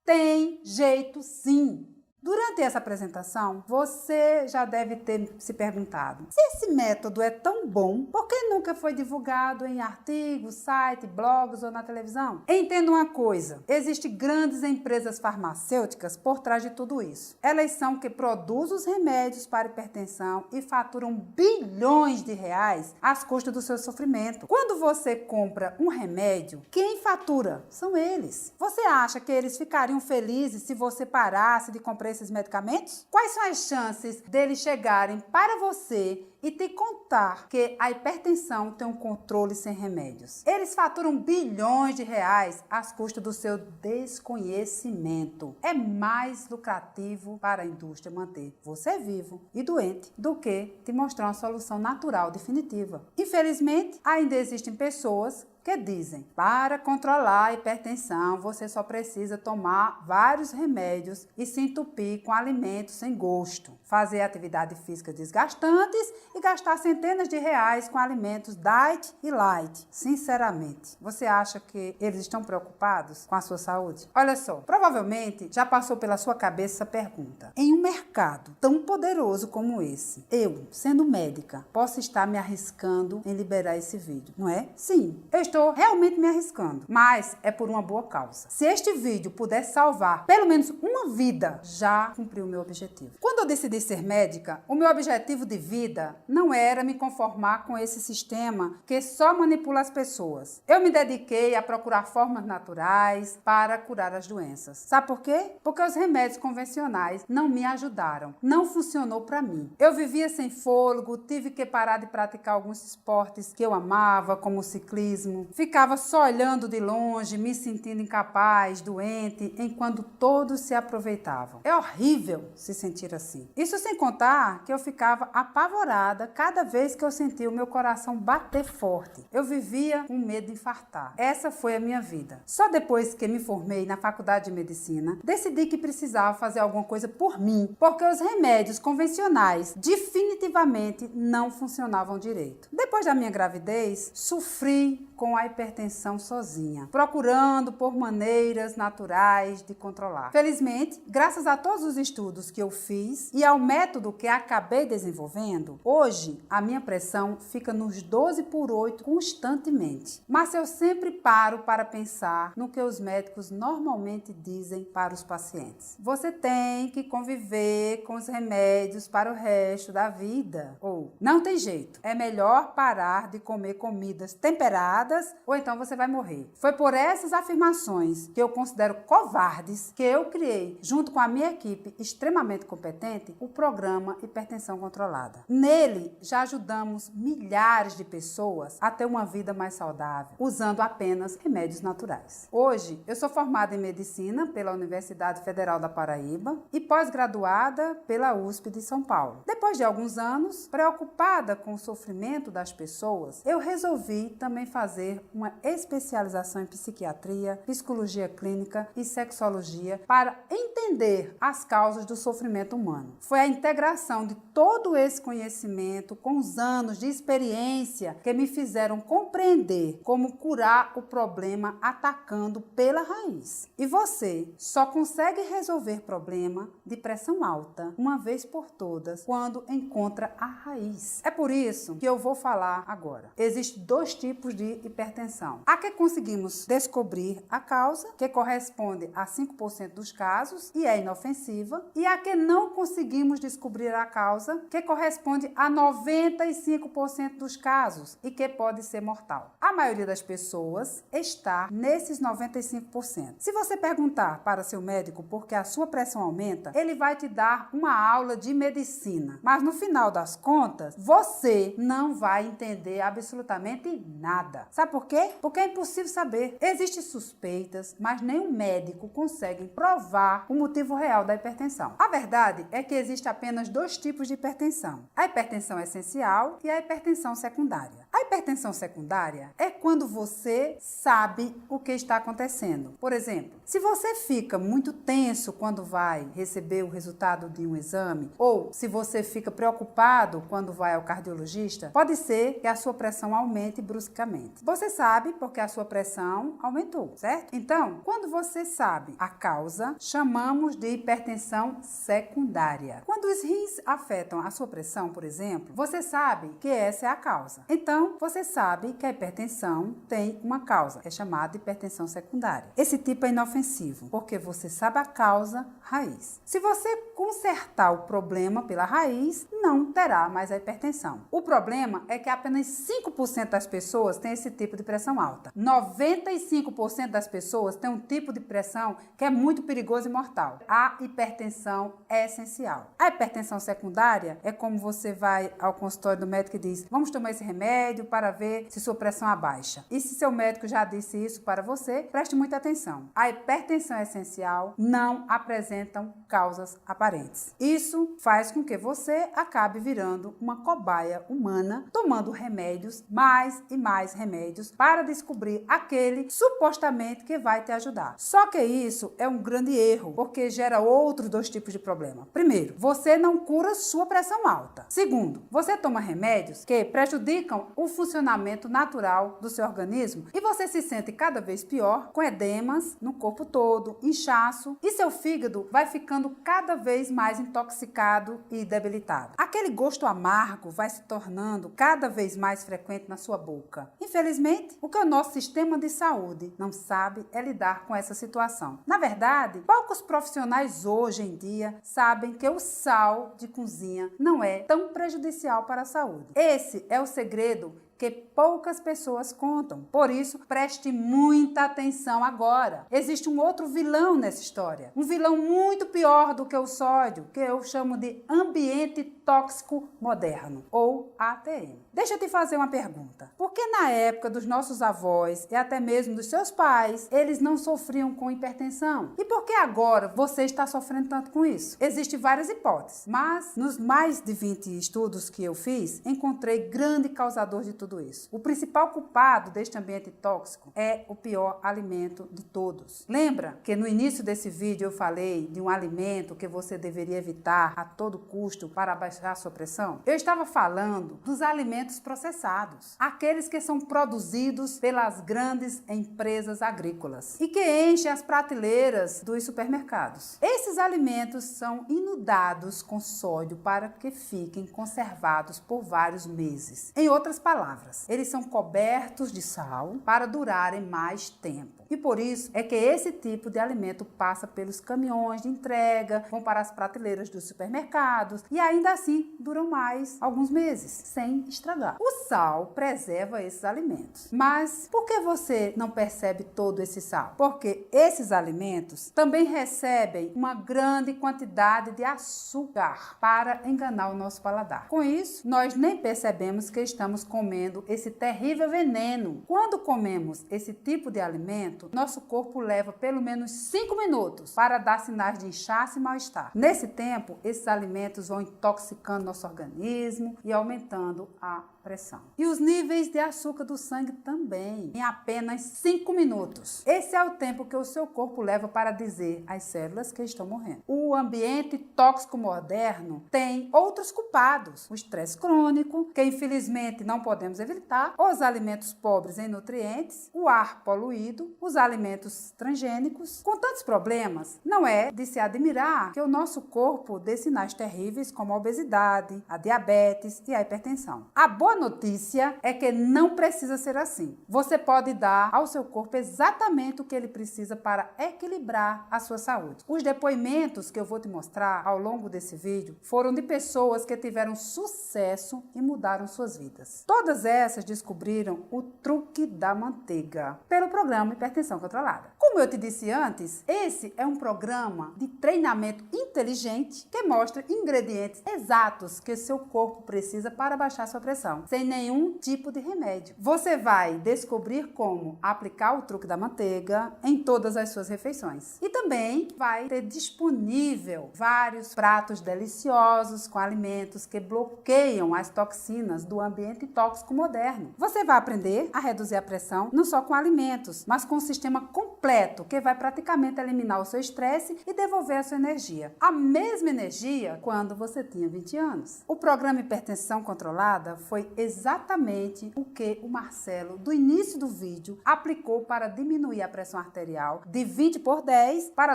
Tem jeito sim! Durante essa apresentação, você já deve ter se perguntado: se esse método é tão bom, por que nunca foi divulgado em artigos, sites, blogs ou na televisão? Entenda uma coisa: existem grandes empresas farmacêuticas por trás de tudo isso. Elas são que produzem os remédios para hipertensão e faturam bilhões de reais às custas do seu sofrimento. Quando você compra um remédio, quem fatura? São eles. Você acha que eles ficariam felizes se você parasse de comprar esses medicamentos? Quais são as chances deles chegarem para você e te contar que a hipertensão tem um controle sem remédios? Eles faturam bilhões de reais às custas do seu desconhecimento. É mais lucrativo para a indústria manter você vivo e doente do que te mostrar uma solução natural definitiva. Infelizmente, ainda existem pessoas que dizem: para controlar a hipertensão, você só precisa tomar vários remédios e se entupir com alimentos sem gosto, fazer atividades físicas desgastantes e gastar centenas de reais com alimentos diet e light. Sinceramente, você acha que eles estão preocupados com a sua saúde? Olha só, provavelmente já passou pela sua cabeça essa pergunta: em um mercado tão poderoso como esse, eu, sendo médica, posso estar me arriscando em liberar esse vídeo, não é? Sim, eu estou realmente me arriscando, mas é por uma boa causa. Se este vídeo puder salvar pelo menos uma vida, já cumpriu o meu objetivo. Quando eu decidi ser médica, o meu objetivo de vida não era me conformar com esse sistema que só manipula as pessoas. Eu me dediquei a procurar formas naturais para curar as doenças. Sabe por quê? Porque os remédios convencionais não me ajudaram. Não funcionou para mim. Eu vivia sem fôlego, tive que parar de praticar alguns esportes que eu amava, como o ciclismo. Ficava só olhando de longe, me sentindo incapaz, doente, enquanto todos se aproveitavam. É horrível se sentir assim. Isso sem contar que eu ficava apavorada cada vez que eu sentia o meu coração bater forte. Eu vivia com medo de infartar. Essa foi a minha vida. Só depois que me formei na faculdade de medicina, decidi que precisava fazer alguma coisa por mim, porque os remédios convencionais definitivamente não funcionavam direito. Depois da minha gravidez, sofri com a hipertensão sozinha, procurando por maneiras naturais de controlar. Felizmente, graças a todos os estudos que eu fiz e ao método que acabei desenvolvendo, hoje a minha pressão fica nos 12/8 constantemente. Mas eu sempre paro para pensar no que os médicos normalmente dizem para os pacientes: você tem que conviver com os remédios para o resto da vida. vida, ou não tem jeito, é melhor parar de comer comidas temperadas ou então você vai morrer. Foi por essas afirmações que eu considero covardes que eu criei, junto com a minha equipe extremamente competente, o programa Hipertensão Controlada. Nele, já ajudamos milhares de pessoas a ter uma vida mais saudável, usando apenas remédios naturais. Hoje, eu sou formada em Medicina pela Universidade Federal da Paraíba e pós-graduada pela USP de São Paulo. Depois de alguns anos, preocupada com o sofrimento das pessoas, eu resolvi também fazer uma especialização em psiquiatria, psicologia clínica e sexologia para entender as causas do sofrimento humano. Foi a integração de todo esse conhecimento com os anos de experiência que me fizeram compreender como curar o problema atacando pela raiz. E você só consegue resolver problema de pressão alta uma vez por todas quando encontra a raiz. É por isso que eu vou falar agora. Existem dois tipos de hipertensão. A que conseguimos descobrir a causa, que corresponde a 5% dos casos e é inofensiva, e a que não conseguimos descobrir a causa, que corresponde a 95% dos casos e que pode ser mortal. A maioria das pessoas está nesses 95%. Se você perguntar para seu médico por que a sua pressão aumenta, ele vai te dar uma aula de medicina. Mas no final das contas, você não vai entender absolutamente nada. Sabe por quê? Porque é impossível saber. Existem suspeitas, mas nenhum médico consegue provar o motivo real da hipertensão. A verdade é que existe apenas dois tipos de hipertensão: a hipertensão essencial e a hipertensão secundária. A hipertensão secundária é quando você sabe o que está acontecendo. Por exemplo, se você fica muito tenso quando vai receber o resultado de um exame, ou se você fica preocupado quando vai ao cardiologista, pode ser que a sua pressão aumente bruscamente. Você sabe porque a sua pressão aumentou, certo? Então, quando você sabe a causa, chamamos de hipertensão secundária. Quando os rins afetam a sua pressão, por exemplo, você sabe que essa é a causa. Então, você sabe que a hipertensão tem uma causa, é chamada de hipertensão secundária. Esse tipo é inofensivo, porque você sabe a causa raiz. Se você consertar o problema pela raiz, não terá mais a hipertensão. O problema é que apenas 5% das pessoas têm esse tipo de pressão alta. 95% das pessoas têm um tipo de pressão que é muito perigoso e mortal. A hipertensão é essencial. A hipertensão secundária é como você vai ao consultório do médico e diz: vamos tomar esse remédio para ver se sua pressão abaixa. E se seu médico já disse isso para você, preste muita atenção. A hipertensão essencial não apresentam causas aparentes. Isso faz com que você acabe virando uma cobaia humana, tomando remédios, mais e mais remédios, para descobrir aquele supostamente que vai te ajudar. Só que isso é um grande erro, porque gera outros dois tipos de problema. Primeiro, você não cura sua pressão alta. Segundo, você toma remédios que prejudicam o funcionamento natural do seu organismo e você se sente cada vez pior, com edemas no corpo todo, inchaço, e seu fígado vai ficando cada vez mais intoxicado e debilitado. Aquele gosto amargo vai se tornando cada vez mais frequente na sua boca. Infelizmente, o que o nosso sistema de saúde não sabe é lidar com essa situação. Na verdade, poucos profissionais hoje em dia sabem que o sal de cozinha não é tão prejudicial para a saúde. Esse é o segredo que poucas pessoas contam. Por isso, preste muita atenção agora. Existe um outro vilão nessa história. Um vilão muito pior do que o sódio, que eu chamo de ambiente tóxico moderno, ou ATM. Deixa eu te fazer uma pergunta. Por que na época dos nossos avós e até mesmo dos seus pais, eles não sofriam com hipertensão? E por que agora você está sofrendo tanto com isso? Existem várias hipóteses, mas nos mais de 20 estudos que eu fiz, encontrei grande causador de tudo isso. O principal culpado deste ambiente tóxico é o pior alimento de todos. Lembra que no início desse vídeo eu falei de um alimento que você deveria evitar a todo custo para abaixar a sua pressão? Eu estava falando dos alimentos processados, aqueles que são produzidos pelas grandes empresas agrícolas e que enchem as prateleiras dos supermercados. Esses alimentos são inocentes inundados com sódio para que fiquem conservados por vários meses. Em outras palavras, eles são cobertos de sal para durarem mais tempo. E por isso é que esse tipo de alimento passa pelos caminhões de entrega, vão para as prateleiras dos supermercados e ainda assim duram mais alguns meses, sem estragar. O sal preserva esses alimentos. Mas por que você não percebe todo esse sal? Porque esses alimentos também recebem uma grande quantidade de açúcar para enganar o nosso paladar. Com isso, nós nem percebemos que estamos comendo esse terrível veneno. Quando comemos esse tipo de alimento, nosso corpo leva pelo menos 5 minutos para dar sinais de inchaço e mal-estar. Nesse tempo, esses alimentos vão intoxicando nosso organismo e aumentando a pressão. E os níveis de açúcar do sangue também, em apenas 5 minutos. Esse é o tempo que o seu corpo leva para dizer às células que estão morrendo. O ambiente tóxico moderno tem outros culpados. O estresse crônico, que infelizmente não podemos evitar, os alimentos pobres em nutrientes, o ar poluído, os alimentos transgênicos. Com tantos problemas, não é de se admirar que o nosso corpo dê sinais terríveis como a obesidade, a diabetes e a hipertensão. A boa notícia é que não precisa ser assim. Você pode dar ao seu corpo exatamente o que ele precisa para equilibrar a sua saúde. Os depoimentos que eu vou te mostrar ao longo desse vídeo foram de pessoas que tiveram sucesso e mudaram suas vidas. Todas essas descobriram o truque da manteiga pelo programa Hipertensão Controlada. Como eu te disse antes, esse é um programa de treinamento inteligente que mostra ingredientes exatos que seu corpo precisa para baixar sua pressão, sem nenhum tipo de remédio. Você vai descobrir como aplicar o truque da manteiga em todas as suas refeições. E também vai ter disponível vários pratos deliciosos com alimentos que bloqueiam as toxinas do ambiente tóxico moderno. Você vai aprender a reduzir a pressão não só com alimentos, mas com um sistema completo que vai praticamente eliminar o seu estresse e devolver a sua energia. A mesma energia quando você tinha 20 anos. O programa Hipertensão Controlada foi exatamente o que o Marcelo, do início do vídeo, aplicou para diminuir a pressão arterial de 20/10 para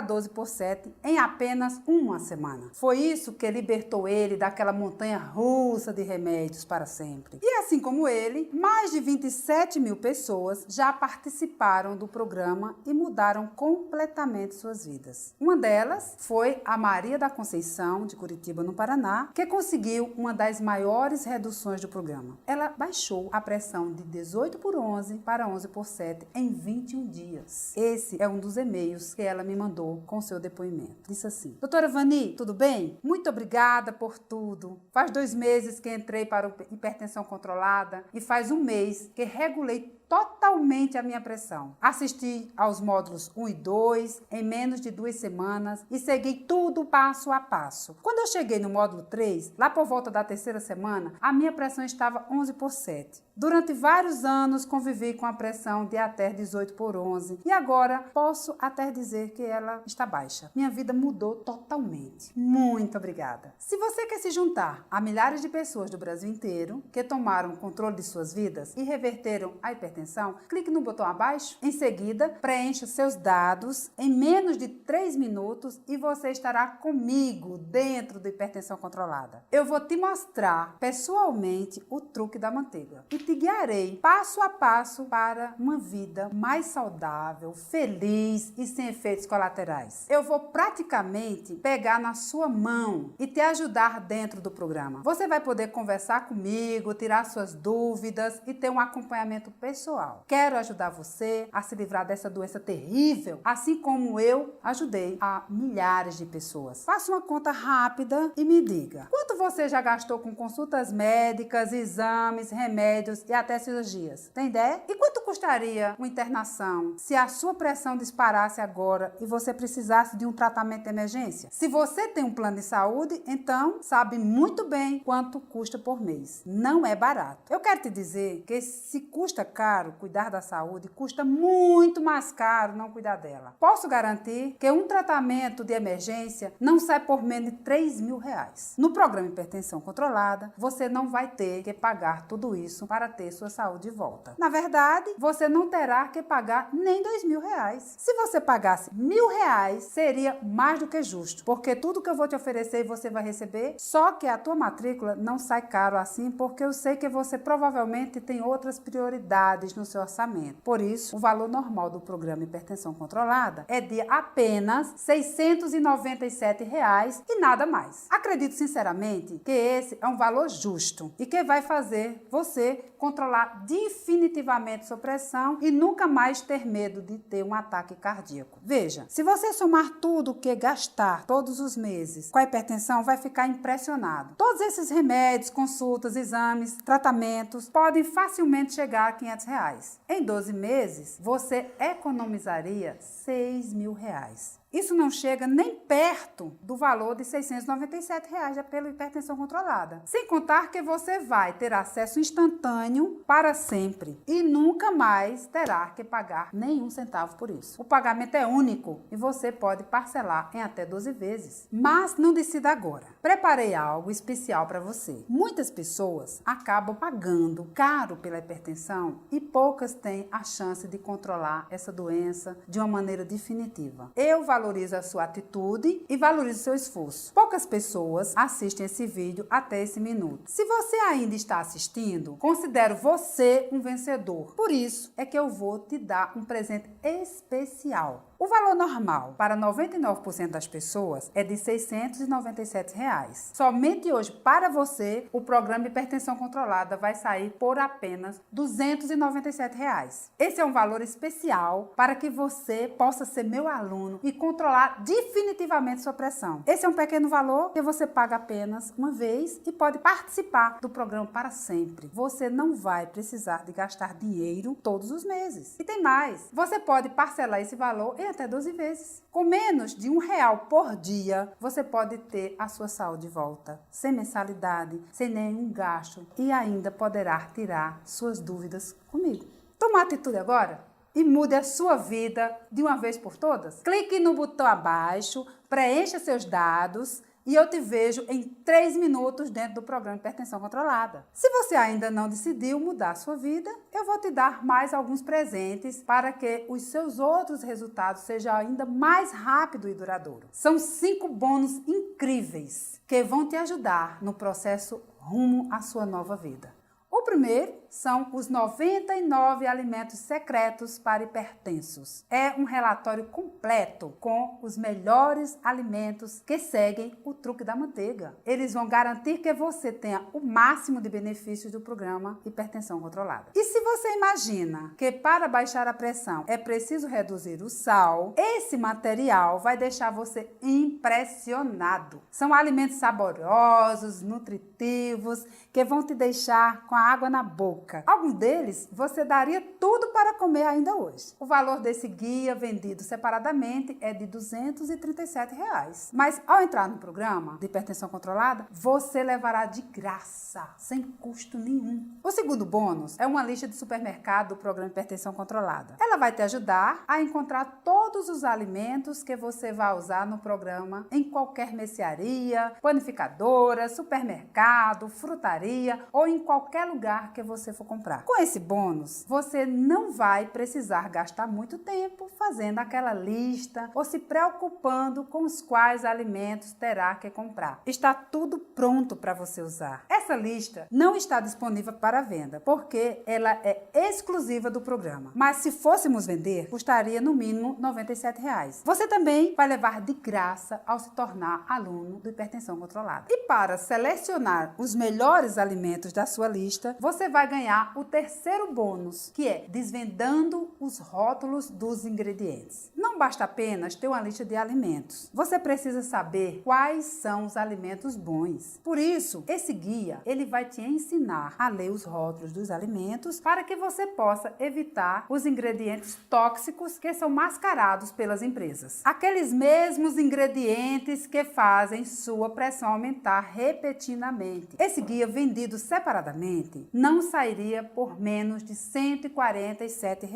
12/7 em apenas uma semana. Foi isso que libertou ele daquela montanha russa de remédios para sempre. E assim como ele, mais de 27 mil pessoas já participaram do programa e mudaram completamente suas vidas. Uma delas foi a Maria da Conceição, de Curitiba, no Paraná, que conseguiu uma das maiores reduções do programa. Ela baixou a pressão de 18/11 para 11/7 em 21 dias. Esse é um dos e-mails que ela me mandou com seu depoimento. Disse assim: Doutora Vani, tudo bem? Muito obrigada por tudo. Faz 2 meses que entrei para o Hipertensão Controlada e faz 1 mês que regulei totalmente a minha pressão. Assisti aos módulos 1 e 2 em menos de 2 semanas e segui tudo passo a passo. Quando eu cheguei no módulo 3, lá por volta da 3ª semana, a minha pressão estava 11/7. Durante vários anos convivi com a pressão de até 18/11 e agora posso até dizer que ela está baixa. Minha vida mudou totalmente. Muito obrigada. Se você quer se juntar a milhares de pessoas do Brasil inteiro que tomaram controle de suas vidas e reverteram a hipertensão, clique no botão abaixo. Em seguida, preencha seus dados em menos de 3 minutos e você estará comigo dentro do Hipertensão Controlada. Eu vou te mostrar pessoalmente o truque da manteiga e te guiarei passo a passo para uma vida mais saudável, feliz e sem efeitos colaterais. Eu vou praticamente pegar na sua mão e te ajudar dentro do programa. Você vai poder conversar comigo, tirar suas dúvidas e ter um acompanhamento pessoal. Quero ajudar você a se livrar dessa doença terrível, assim como eu ajudei a milhares de pessoas. Faça uma conta rápida e me diga: quanto você já gastou com consultas médicas, exames, remédios e até cirurgias? Tem ideia? E quanto custaria uma internação se a sua pressão disparasse agora e você precisasse de um tratamento de emergência? Se você tem um plano de saúde, então sabe muito bem quanto custa por mês. Não é barato. Eu quero te dizer que se custa caro, caro cuidar da saúde, custa muito mais caro não cuidar dela. Posso garantir que um tratamento de emergência não sai por menos de R$3.000. No programa Hipertensão Controlada, você não vai ter que pagar tudo isso para ter sua saúde de volta. Na verdade, você não terá que pagar nem R$2.000. Se você pagasse R$1.000, seria mais do que justo, porque tudo que eu vou te oferecer você vai receber, só que a tua matrícula não sai caro assim, porque eu sei que você provavelmente tem outras prioridades no seu orçamento. Por isso, o valor normal do programa Hipertensão Controlada é de apenas R$697 e nada mais. Acredito sinceramente que esse é um valor justo e que vai fazer você controlar definitivamente sua pressão e nunca mais ter medo de ter um ataque cardíaco. Veja, se você somar tudo o que gastar todos os meses com a hipertensão, vai ficar impressionado. Todos esses remédios, consultas, exames, tratamentos podem facilmente chegar a R$500. Em 12 meses, você economizaria R$6.000. Isso não chega nem perto do valor de R$697 pela hipertensão controlada. Sem contar que você vai ter acesso instantâneo para sempre e nunca mais terá que pagar nenhum centavo por isso. O pagamento é único e você pode parcelar em até 12 vezes. Mas não decida agora. Preparei algo especial para você. Muitas pessoas acabam pagando caro pela hipertensão e poucas têm a chance de controlar essa doença de uma maneira definitiva. Eu valorizo a sua atitude e valorizo o seu esforço. Poucas pessoas assistem esse vídeo até esse minuto. Se você ainda está assistindo, considero você um vencedor. Por isso é que eu vou te dar um presente especial. O valor normal para 99% das pessoas é de R$697. Somente hoje, para você, o programa Hipertensão Controlada vai sair por apenas R$297. Esse é um valor especial para que você possa ser meu aluno e controlar definitivamente sua pressão. Esse é um pequeno valor que você paga apenas uma vez e pode participar do programa para sempre. Você não vai precisar de gastar dinheiro todos os meses. E tem mais, você pode parcelar esse valor em até 12 vezes. Com menos de R$1 por dia, você pode ter a sua saúde de volta, sem mensalidade, sem nenhum gasto e ainda poderá tirar suas dúvidas comigo. Toma atitude agora e mude a sua vida de uma vez por todas. Clique no botão abaixo, preencha seus dados e eu te vejo em 3 minutos dentro do programa Hipertensão Controlada. Se você ainda não decidiu mudar a sua vida, eu vou te dar mais alguns presentes para que os seus outros resultados sejam ainda mais rápido e duradouro. São 5 bônus incríveis que vão te ajudar no processo rumo à sua nova vida. O primeiro são os 99 alimentos secretos para hipertensos. É um relatório completo com os melhores alimentos que seguem o truque da manteiga. Eles vão garantir que você tenha o máximo de benefícios do programa Hipertensão Controlada. E se você imagina que para baixar a pressão é preciso reduzir o sal, esse material vai deixar você impressionado. São alimentos saborosos, nutritivos, que vão te deixar com a água na boca. Alguns deles você daria tudo para comer ainda hoje. O valor desse guia vendido separadamente é de R$237. Mas ao entrar no programa de hipertensão controlada, você levará de graça, sem custo nenhum. O segundo bônus é uma lista de supermercado do programa Hipertensão Controlada. Ela vai te ajudar a encontrar todos os alimentos que você vai usar no programa em qualquer mercearia, panificadora, supermercado, frutaria ou em qualquer lugar que você for comprar. Com esse bônus, você não vai precisar gastar muito tempo fazendo aquela lista ou se preocupando com os quais alimentos terá que comprar. Está tudo pronto para você usar. Essa lista não está disponível para venda, porque ela é exclusiva do programa. Mas se fôssemos vender, custaria no mínimo R$97. Você também vai levar de graça ao se tornar aluno do Hipertensão Controlada. E para selecionar os melhores alimentos da sua lista, você vai ganhar o terceiro bônus, que é desvendando os rótulos dos ingredientes. Não basta apenas ter uma lista de alimentos. Você precisa saber quais são os alimentos bons. Por isso, esse guia, ele vai te ensinar a ler os rótulos dos alimentos para que você possa evitar os ingredientes tóxicos que são mascarados pelas empresas. Aqueles mesmos ingredientes que fazem sua pressão aumentar repetidamente. Esse guia vem vendido separadamente, não sairia por menos de R$ 147.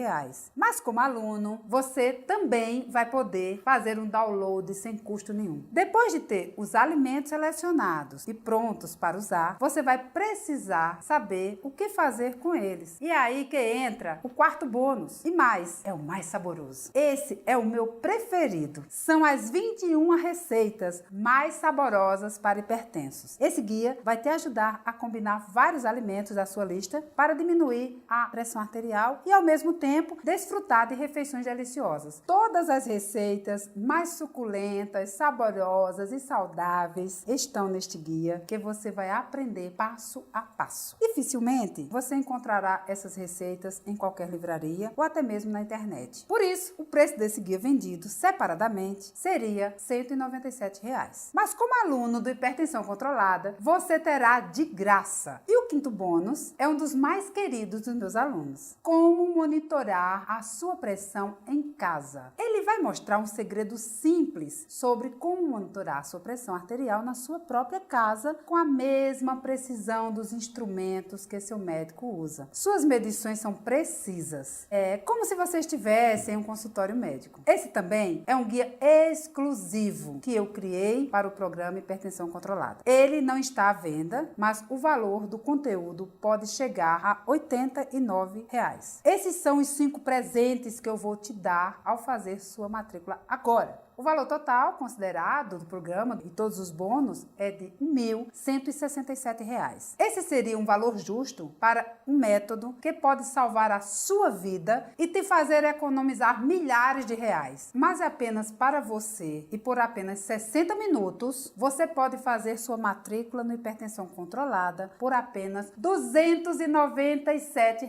Mas como aluno, você também vai poder fazer um download sem custo nenhum. Depois de ter os alimentos selecionados e prontos para usar, você vai precisar saber o que fazer com eles. E é aí que entra o quarto bônus. E mais, é o mais saboroso. Esse é o meu preferido. São as 21 receitas mais saborosas para hipertensos. Esse guia vai te ajudar a combinar vários alimentos da sua lista para diminuir a pressão arterial e, ao mesmo tempo, desfrutar de refeições deliciosas. Todas as receitas mais suculentas, saborosas e saudáveis estão neste guia que você vai aprender passo a passo. Dificilmente você encontrará essas receitas em qualquer livraria ou até mesmo na internet. Por isso, o preço desse guia vendido separadamente seria R$ 197. Mas como aluno do Hipertensão Controlada, você terá de graça. E o quinto bônus é um dos mais queridos dos meus alunos. Como monitorar a sua pressão em casa. Ele vai mostrar um segredo simples sobre como monitorar a sua pressão arterial na sua própria casa com a mesma precisão dos instrumentos que seu médico usa. Suas medições são precisas. É como se você estivesse em um consultório médico. Esse também é um guia exclusivo que eu criei para o programa Hipertensão Controlada. Ele não está à venda, mas o valor do conteúdo pode chegar a R$ 89. Esses são os 5 presentes que eu vou te dar ao fazer sua matrícula agora. O valor total considerado do programa e todos os bônus é de R$ 1.167. Esse seria um valor justo para um método que pode salvar a sua vida e te fazer economizar milhares de reais. Mas é apenas para você e por apenas 60 minutos você pode fazer sua matrícula no Hipertensão Controlada por apenas R$ 297.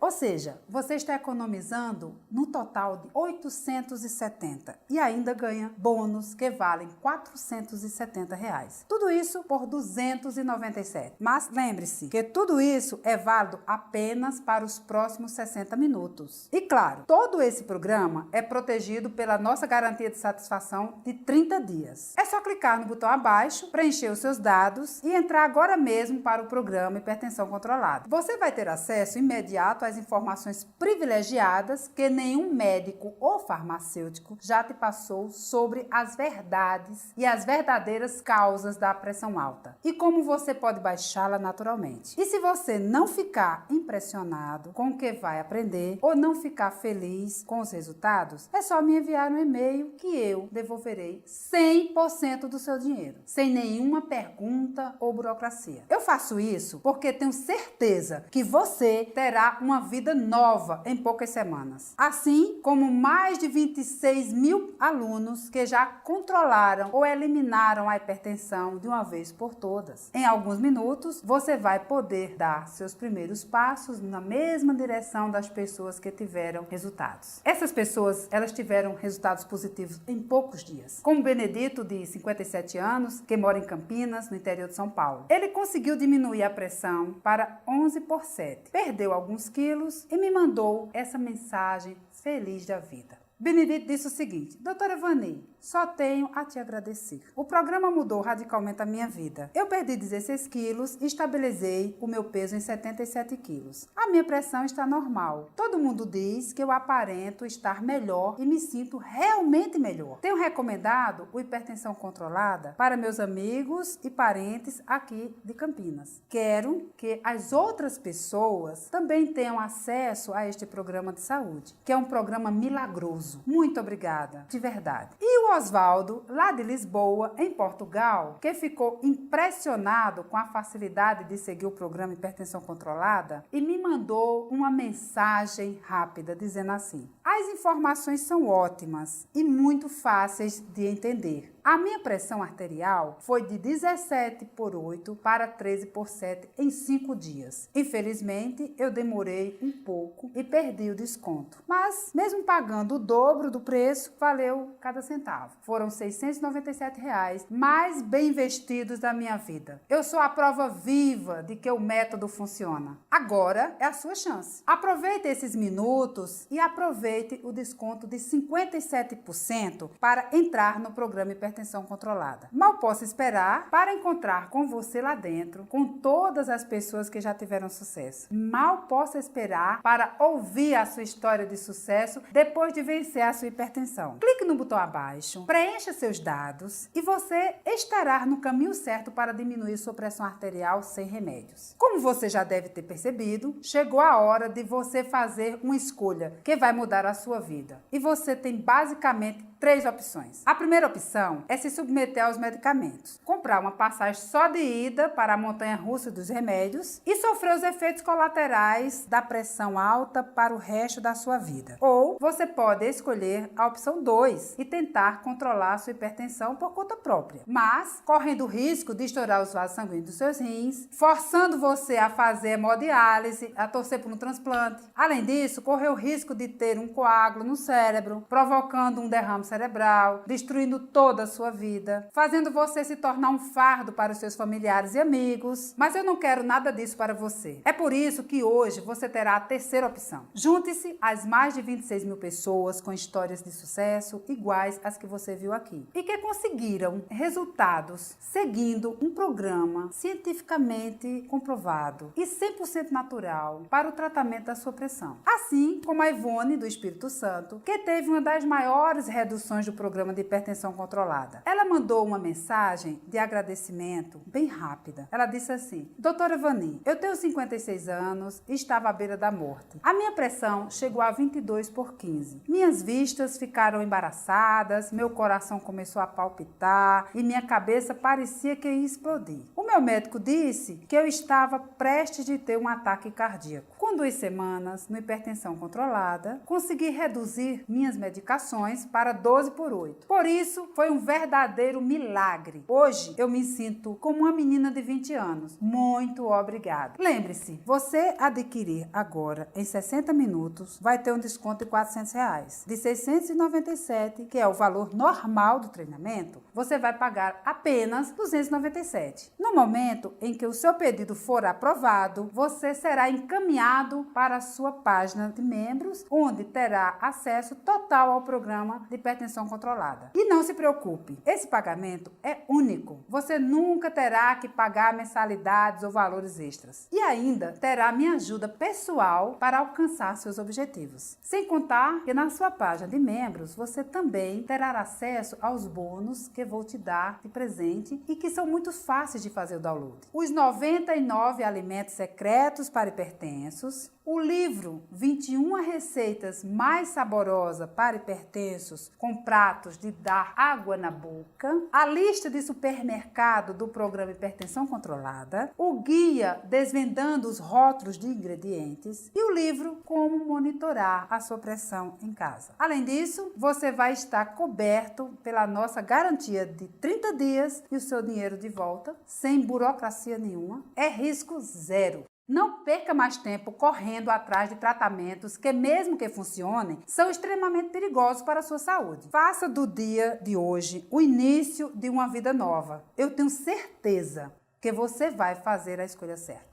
Ou seja, você está economizando no total de 870 e ainda ganha bônus que valem R$ 470. Tudo isso por 297. Mas lembre-se que tudo isso é válido apenas para os próximos 60 minutos. E claro, todo esse programa é protegido pela nossa garantia de satisfação de 30 dias. É só clicar no botão abaixo, preencher os seus dados e entrar agora mesmo para o programa Hipertensão Controlada. Você vai ter acesso imediato às informações privilegiadas que nenhum médico ou farmacêutico já te passou sobre as verdades e as verdadeiras causas da pressão alta e como você pode baixá-la naturalmente. E se você não ficar impressionado com o que vai aprender ou não ficar feliz com os resultados, é só me enviar um e-mail que eu devolverei 100% do seu dinheiro, sem nenhuma pergunta ou burocracia. Eu faço isso porque tenho certeza que você terá uma vida nova em poucas semanas. Assim como mais de 26 mil alunos que já controlaram ou eliminaram a hipertensão de uma vez por todas. Em alguns minutos, você vai poder dar seus primeiros passos na mesma direção das pessoas que tiveram resultados. Essas pessoas, elas tiveram resultados positivos em poucos dias. Como Benedito, de 57 anos, que mora em Campinas, no interior de São Paulo. Ele conseguiu diminuir a pressão para 11/7, perdeu alguns quilos e me mandou essa mensagem feliz da vida. Benedito disse o seguinte: Doutora Vani, só tenho a te agradecer. O programa mudou radicalmente a minha vida. Eu perdi 16 quilos e estabilizei o meu peso em 77 quilos. A minha pressão está normal. Todo mundo diz que eu aparento estar melhor e me sinto realmente melhor. Tenho recomendado o Hipertensão Controlada para meus amigos e parentes aqui de Campinas. Quero que as outras pessoas também tenham acesso a este programa de saúde, que é um programa milagroso. Muito obrigada, de verdade. E o Oswaldo, lá de Lisboa, em Portugal, que ficou impressionado com a facilidade de seguir o programa Hipertensão Controlada e me mandou uma mensagem rápida dizendo assim: as informações são ótimas e muito fáceis de entender. A minha pressão arterial foi de 17/8 para 13/7 em 5 dias. Infelizmente, eu demorei um pouco e perdi o desconto. Mas, mesmo pagando o dobro do preço, valeu cada centavo. Foram R$ 697 mais bem investidos da minha vida. Eu sou a prova viva de que o método funciona. Agora é a sua chance. Aproveite esses minutos e aproveite o desconto de 57% para entrar no programa Hipertensão hipertensão controlada. Mal posso esperar para encontrar com você lá dentro, com todas as pessoas que já tiveram sucesso. Mal posso esperar para ouvir a sua história de sucesso depois de vencer a sua hipertensão. Clique no botão abaixo, preencha seus dados e você estará no caminho certo para diminuir sua pressão arterial sem remédios. Como você já deve ter percebido, chegou a hora de você fazer uma escolha que vai mudar a sua vida. E você tem basicamente 3 opções. A primeira opção é se submeter aos medicamentos, comprar uma passagem só de ida para a montanha-russa dos remédios e sofrer os efeitos colaterais da pressão alta para o resto da sua vida. Ou você pode escolher a opção 2 e tentar controlar a sua hipertensão por conta própria, mas correndo o risco de estourar os vasos sanguíneos dos seus rins, forçando você a fazer hemodiálise, a torcer por um transplante. Além disso, correr o risco de ter um coágulo no cérebro, provocando um derrame cerebral, destruindo toda a sua vida, fazendo você se tornar um fardo para os seus familiares e amigos. Mas eu não quero nada disso para você. É por isso que hoje você terá a terceira opção. Junte-se às mais de 26 mil pessoas com histórias de sucesso iguais às que você viu aqui e que conseguiram resultados seguindo um programa cientificamente comprovado e 100% natural para o tratamento da sua pressão. Assim como a Ivone do Espírito Santo, que teve uma das maiores reduções do programa de hipertensão controlada. Ela mandou uma mensagem de agradecimento bem rápida. Ela disse assim: Doutora Vani, eu tenho 56 anos e estava à beira da morte. A minha pressão chegou a 22/15. Minhas vistas ficaram embaraçadas, meu coração começou a palpitar e minha cabeça parecia que ia explodir. O meu médico disse que eu estava prestes de ter um ataque cardíaco. Com 2 semanas no hipertensão controlada, consegui reduzir minhas medicações para 12/8. Por isso, foi um verdadeiro milagre. Hoje, eu me sinto como uma menina de 20 anos. Muito obrigada. Lembre-se, você adquirir agora em 60 minutos, vai ter um desconto de R$400. De 697, que é o valor normal do treinamento, você vai pagar apenas 297. No momento em que o seu pedido for aprovado, você será encaminhado para a sua página de membros, onde terá acesso total ao programa de hipertensão controlada. E não se preocupe, esse pagamento é único. Você nunca terá que pagar mensalidades ou valores extras. E ainda terá minha ajuda pessoal para alcançar seus objetivos. Sem contar que na sua página de membros, você também terá acesso aos bônus que vou te dar de presente e que são muito fáceis de fazer o download. Os 99 alimentos secretos para hipertensos, o livro 21 receitas mais saborosas para hipertensos com pratos de dar água na boca, a lista de supermercado do programa Hipertensão Controlada, o guia desvendando os rótulos de ingredientes e o livro Como monitorar a sua pressão em casa. Além disso, você vai estar coberto pela nossa garantia de 30 dias e o seu dinheiro de volta, sem burocracia nenhuma, é risco zero. Não perca mais tempo correndo atrás de tratamentos que, mesmo que funcionem, são extremamente perigosos para a sua saúde. Faça do dia de hoje o início de uma vida nova. Eu tenho certeza que você vai fazer a escolha certa.